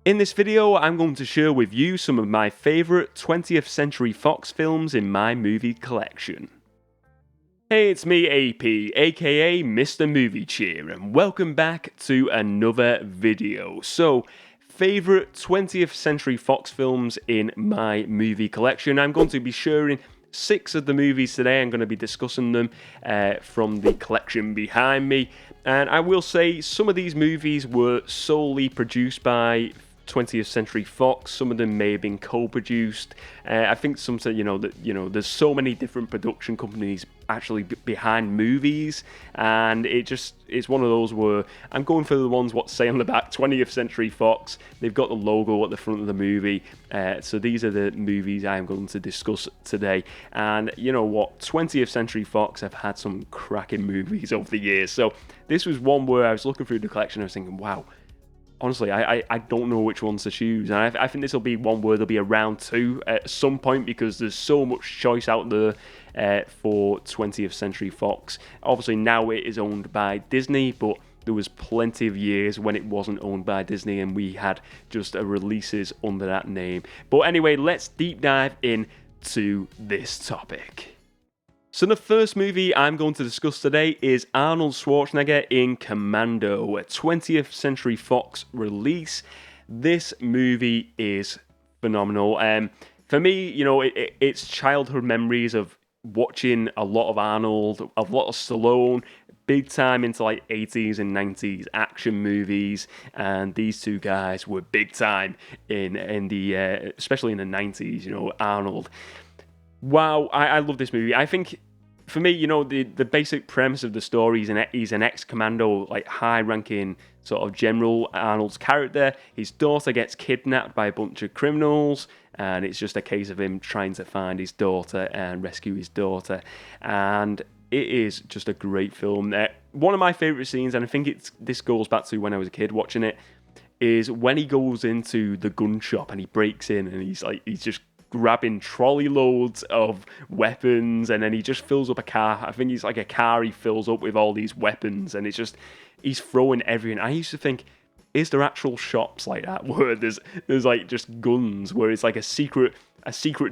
In this video, I'm going to share with you some of my favourite 20th Century Fox films in my movie collection. Hey, it's me, AP, aka Mr. Movie Cheer, and welcome back to another video. So, favourite 20th Century Fox films in my movie collection. I'm going to be sharing 6 of the movies today. I'm going to be discussing them from the collection behind me. And I will say some of these movies were solely produced by 20th Century Fox. Some of them may have been co-produced. I think sometimes there's so many different production companies actually behind movies, and it's one of those where I'm going for the ones what say on the back 20th Century Fox. They've got the logo at the front of the movie. So these are the movies I'm going to discuss today. And you know what, 20th Century Fox have had some cracking movies over the years. So this was one where I was looking through the collection and I was thinking, wow. Honestly, I don't know which ones to choose, and I think this will be one where there'll be a round 2 at some point because there's so much choice out there for 20th Century Fox. Obviously, now it is owned by Disney, but there was plenty of years when it wasn't owned by Disney and we had just releases under that name. But anyway, let's deep dive into this topic. So the first movie I'm going to discuss today is Arnold Schwarzenegger in Commando, a 20th Century Fox release. This movie is phenomenal. For me, it's childhood memories of watching a lot of Arnold, a lot of Stallone, big time into like 80s and 90s action movies, and these two guys were big time in the especially in the 90s. Arnold. Wow, I love this movie. I think, for me, the basic premise of the story is he's an ex-commando, like high-ranking sort of general, Arnold's character. His daughter gets kidnapped by a bunch of criminals, and it's just a case of him trying to find his daughter and rescue his daughter. And it is just a great film. One of my favourite scenes, and I think this goes back to when I was a kid watching it, is when he goes into the gun shop and he breaks in and he's just grabbing trolley loads of weapons, and then he just fills up a car. I think he's like a car he fills up with all these weapons, and he's throwing everything. I used to think, is there actual shops like that where there's like just guns, where it's like a secret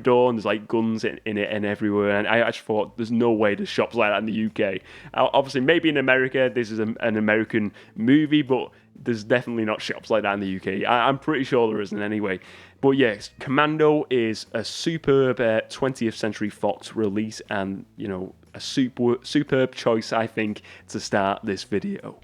door and there's like guns in it and everywhere? And I just thought, there's no way there's shops like that in the UK. Obviously, maybe in America, this is an American movie, but there's definitely not shops like that in the UK. I'm pretty sure there isn't anyway. But yes, Commando is a superb 20th Century Fox release, and a superb choice, I think, to start this video.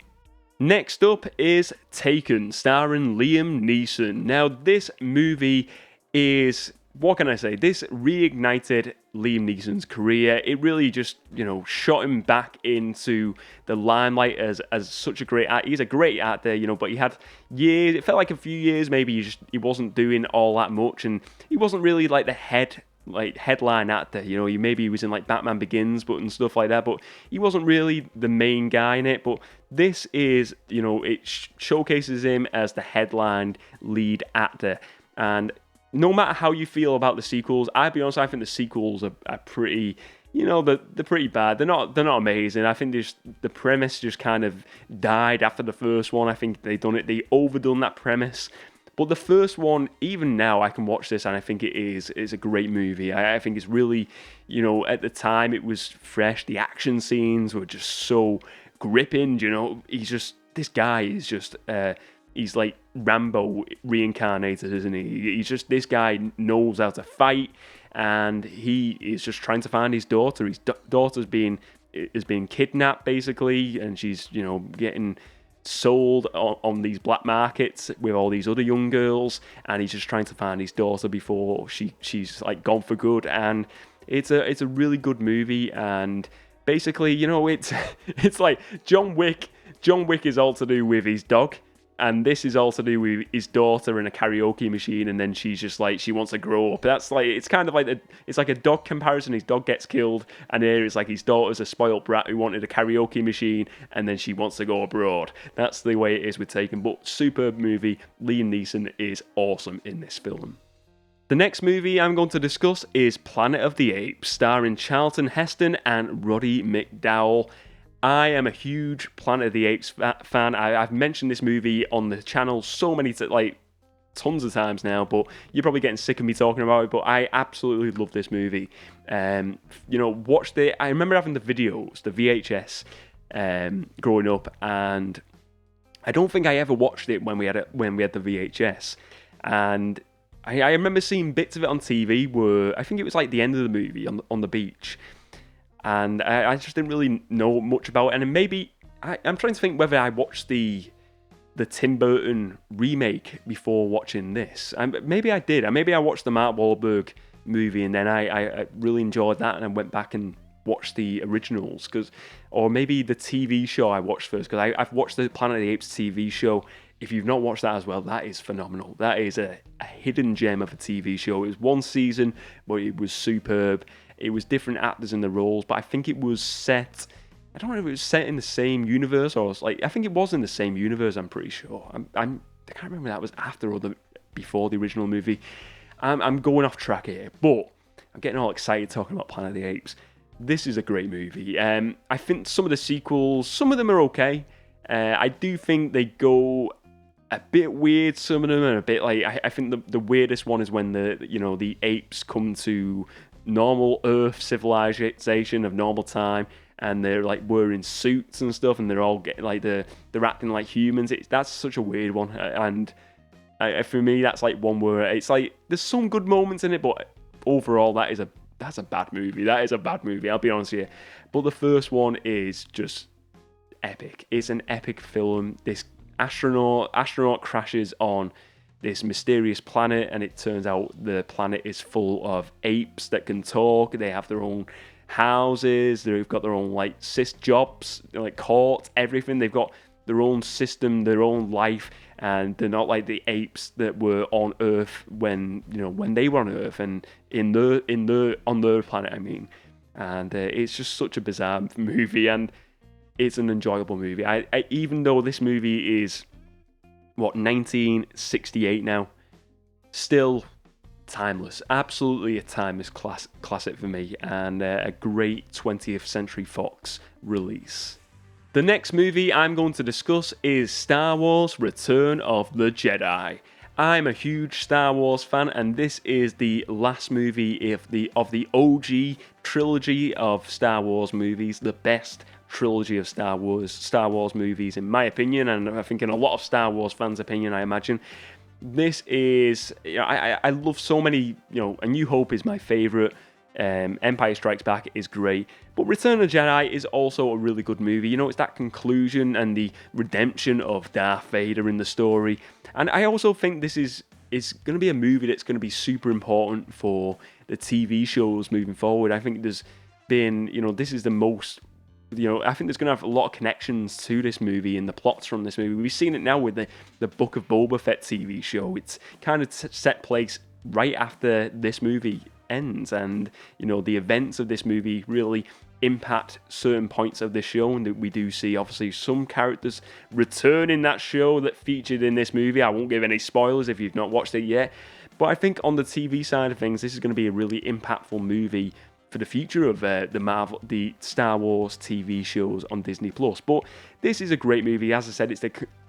Next up is Taken, starring Liam Neeson. Now, this movie is, what can I say? This reignited Liam Neeson's career. It really just, shot him back into the limelight as such a great actor. He's a great actor, but he had years, it felt like a few years, maybe he wasn't doing all that much, and he wasn't really like the headline actor. Maybe he was in like Batman Begins, and stuff like that, but he wasn't really the main guy in it. But this is, it showcases him as the headline lead actor. And no matter how you feel about the sequels, I'll be honest, I think the sequels are pretty, they're pretty bad. They're not amazing. I think the premise just kind of died after the first one. I think they overdone that premise. But the first one, even now, I can watch this and I think it's a great movie. I think it's really, at the time it was fresh. The action scenes were just so gripping. This guy is just, he's like Rambo reincarnated, isn't he? This guy knows how to fight, and he is just trying to find his daughter. His daughter's being kidnapped, basically, and she's, getting sold on these black markets with all these other young girls, and he's just trying to find his daughter before she's like gone for good. And it's a really good movie, and basically, it's like John Wick is all to do with his dog, and this is all to do with his daughter in a karaoke machine, and then she's just like, she wants to grow up. That's like, it's kind of like it's like a dog comparison. His dog gets killed, and here it's like his daughter's a spoiled brat who wanted a karaoke machine, and then she wants to go abroad. That's the way it is with Taken. But superb movie. Liam Neeson is awesome in this film. The next movie I'm going to discuss is Planet of the Apes, starring Charlton Heston and Roddy McDowall. I am a huge Planet of the Apes fan. I've mentioned this movie on the channel so many times. tons of times now, but you're probably getting sick of me talking about it, but I absolutely love this movie. Watched it. I remember having the videos, the VHS, growing up, and I don't think I ever watched it when we had the VHS. And I remember seeing bits of it on TV where I think it was like the end of the movie on the beach. And I just didn't really know much about it. And maybe, I'm trying to think whether I watched the Tim Burton remake before watching this. Maybe I did. Maybe I watched the Mark Wahlberg movie and then I really enjoyed that and I went back and watched the originals. Or maybe the TV show I watched first, because I've watched the Planet of the Apes TV show. If you've not watched that as well, that is phenomenal. That is a hidden gem of a TV show. It was one season, but it was superb. It was different actors in the roles, but I think it was set... I don't know if it was set in the same universe or... I think it was in the same universe, I'm pretty sure. I can't remember if that was after or before the original movie. I'm going off track here, but I'm getting all excited talking about Planet of the Apes. This is a great movie. I think some of the sequels, some of them are okay. I do think they go a bit weird, some of them, and a bit I think the weirdest one is when the apes come to normal Earth civilization of normal time, and they're wearing suits and stuff, and they're all getting they're acting like humans. That's such a weird one, and for me that's one where it's there's some good moments in it, but overall that's a bad movie. That is a bad movie, I'll be honest with you. But the first one is just epic. It's an epic film. This astronaut crashes on this mysterious planet, and it turns out the planet is full of apes that can talk. They have their own houses, they've got their own jobs, courts, everything. They've got their own system, their own life, and they're not like the apes that were on Earth when they were on Earth and on their planet, I mean. And it's just such a bizarre movie, and it's an enjoyable movie. I even though this movie is 1968 now, still timeless. Absolutely a timeless classic for me, and a great 20th Century Fox release. The next movie I'm going to discuss is Star Wars: Return of the Jedi. I'm a huge Star Wars fan, and this is the last movie of the OG trilogy of Star Wars movies, the best trilogy of Star Wars movies, in my opinion, and I think in a lot of Star Wars fans' opinion, I imagine. This is, I love so many, A New Hope is my favourite, Empire Strikes Back is great, but Return of the Jedi is also a really good movie. It's that conclusion and the redemption of Darth Vader in the story, and I also think this is going to be a movie that's going to be super important for the TV shows moving forward. I think there's been, this is the most... I think there's going to have a lot of connections to this movie and the plots from this movie. We've seen it now with the Book of Boba Fett TV show. It's kind of set place right after this movie ends, and the events of this movie really impact certain points of this show, and that we do see obviously some characters return in that show that featured in this movie. I won't give any spoilers if you've not watched it yet, but I think on the TV side of things, this is going to be a really impactful movie for the future of the Star Wars TV shows on Disney+. But this is a great movie. As I said, it's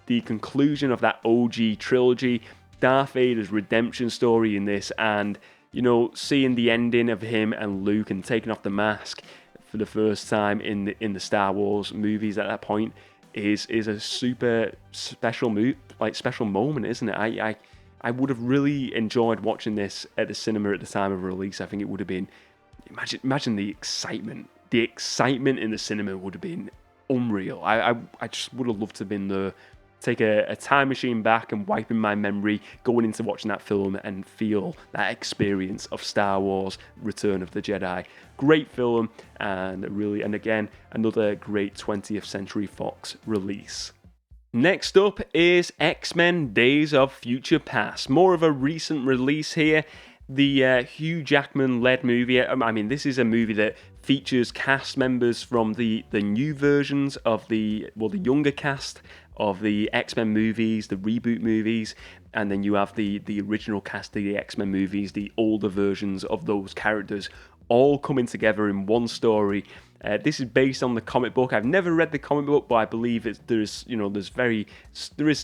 the conclusion of that OG trilogy, Darth Vader's redemption story in this, and seeing the ending of him and Luke and taking off the mask for the first time in the Star Wars movies at that point is a super special special moment, isn't it? I would have really enjoyed watching this at the cinema at the time of release. I think it would have been... Imagine the excitement. The excitement in the cinema would have been unreal. I just would have loved to have been there, take a time machine back and wiping my memory, going into watching that film and feel that experience of Star Wars: Return of the Jedi. Great film, and again, another great 20th Century Fox release. Next up is X-Men: Days of Future Past. More of a recent release here. The Hugh Jackman-led movie. I mean, this is a movie that features cast members from the new versions of the younger cast of the X-Men movies, the reboot movies, and then you have the original cast of the X-Men movies, the older versions of those characters, all coming together in one story This is based on the comic book. I've never read the comic book, but I believe there is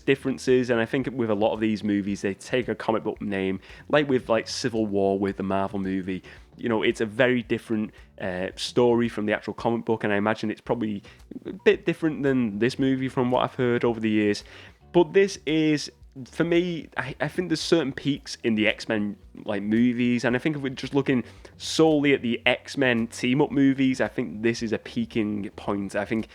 differences, and I think with a lot of these movies, they take a comic book name, like with Civil War with the Marvel movie. It's a very different story from the actual comic book, and I imagine it's probably a bit different than this movie from what I've heard over the years. But this is, for me, I think there's certain peaks in the X-Men movies, and I think if we're just looking solely at the X-Men team-up movies, I think this is a peaking point. I think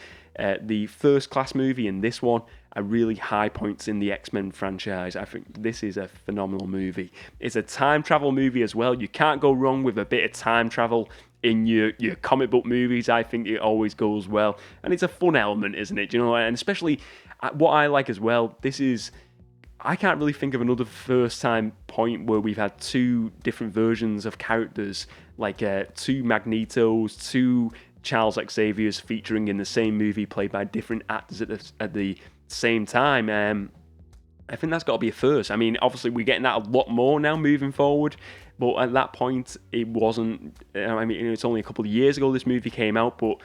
the First Class movie and this one are really high points in the X-Men franchise. I think this is a phenomenal movie. It's a time travel movie as well. You can't go wrong with a bit of time travel in your comic book movies. I think it always goes well, and it's a fun element, isn't it? And especially what I like as well, I can't really think of another first time point where we've had two different versions of characters, like two Magnetos, two Charles Xaviers featuring in the same movie, played by different actors at the same time. I think that's got to be a first. I mean, obviously we're getting that a lot more now moving forward, but at that point it wasn't. I mean, it's only a couple of years ago this movie came out, but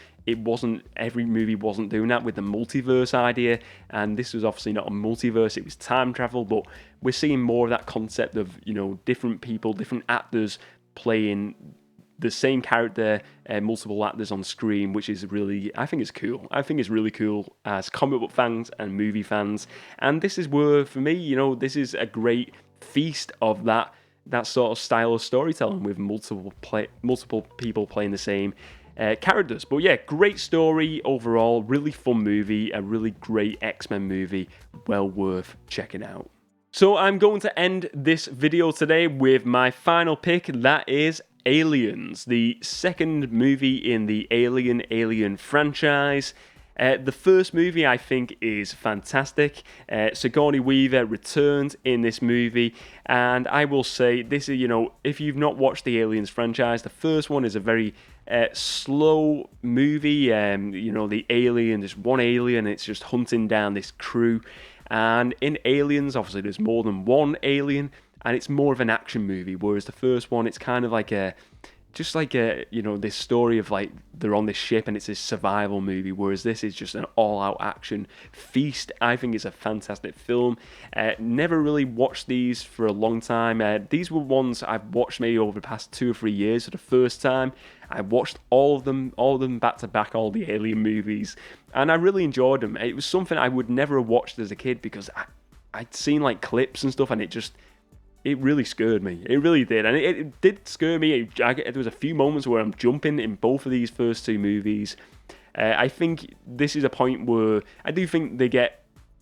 every movie wasn't doing that with the multiverse idea, and this was obviously not a multiverse, it was time travel, but we're seeing more of that concept of, different people, different actors playing the same character, multiple actors on screen, which is really, I think it's cool. I think it's really cool as comic book fans and movie fans, and this is where, for me, this is a great feast of that sort of style of storytelling with multiple people playing the same characters. But yeah, great story overall, really fun movie, a really great X-Men movie, well worth checking out. So I'm going to end this video today with my final pick, that is Aliens, the second movie in the Alien franchise. The first movie I think is fantastic. Sigourney Weaver returns in this movie, and I will say this is, if you've not watched the Aliens franchise, the first one is a very slow movie. The alien, there's one alien, it's just hunting down this crew. And in Aliens, obviously there's more than one alien, and it's more of an action movie, whereas the first one, it's kind of like this story of they're on this ship and it's a survival movie, whereas this is just an all-out action feast. I think it's a fantastic film. Never really watched these for a long time. These were ones I've watched maybe over the past 2 or 3 years for the first time. I watched all of them back to back, all the Alien movies, and I really enjoyed them. It was something I would never have watched as a kid because I'd seen clips and stuff, and it really scared me. It really did. And it did scare me. There was a few moments where I'm jumping in both of these first two movies. I think this is a point where I do think they're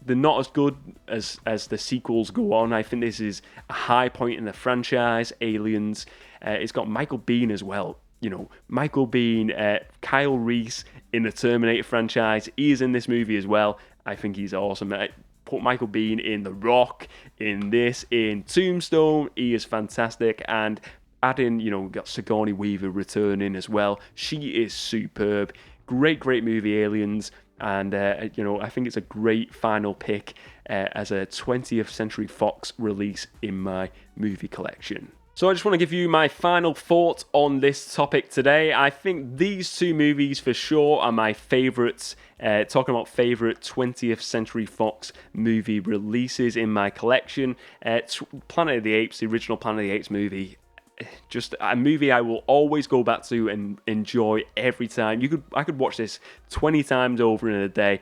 not as good as the sequels go on. I think this is a high point in the franchise, Aliens. It's got Michael Biehn as well. Michael Biehn, Kyle Reese in the Terminator franchise. He is in this movie as well. I think he's awesome. Put Michael Biehn in The Rock, in Tombstone, he is fantastic, and add in, got Sigourney Weaver returning as well. She is superb. Great movie, Aliens, and I think it's a great final pick as a 20th Century Fox release in my movie collection. So I just want to give you my final thoughts on this topic today. I think these two movies for sure are my favourites. Talking about favourite 20th Century Fox movie releases in my collection. Planet of the Apes, the original Planet of the Apes movie, just a movie I will always go back to and enjoy every time. I could watch this 20 times over in a day.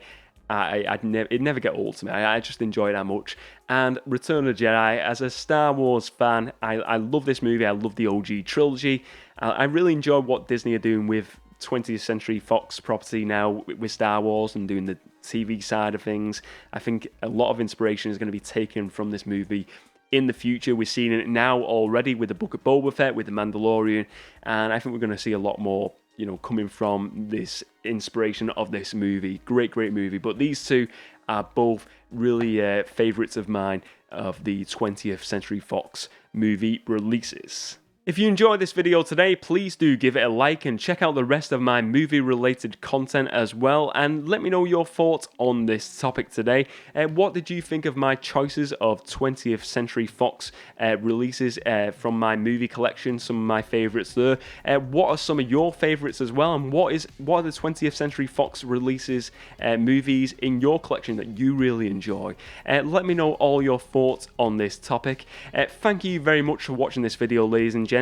It'd never get old to me. I just enjoy it that much. And Return of the Jedi, as a Star Wars fan, I love this movie. I love the OG trilogy. I really enjoy what Disney are doing with 20th Century Fox property now with Star Wars and doing the TV side of things. I think a lot of inspiration is going to be taken from this movie in the future. We're seeing it now already with the Book of Boba Fett, with the Mandalorian, and I think we're going to see a lot more coming from this inspiration of this movie. Great movie. But these two are both really favourites of mine of the 20th Century Fox movie releases. If you enjoyed this video today, please do give it a like and check out the rest of my movie related content as well, and let me know your thoughts on this topic today. What did you think of my choices of 20th Century Fox releases from my movie collection, some of my favourites there? What are some of your favourites as well, and what are the 20th Century Fox releases, movies in your collection that you really enjoy? Let me know all your thoughts on this topic. Thank you very much for watching this video, ladies and gents.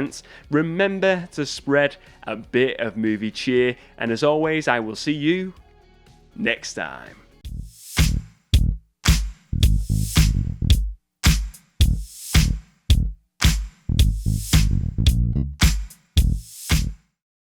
Remember to spread a bit of movie cheer, and as always, I will see you next time.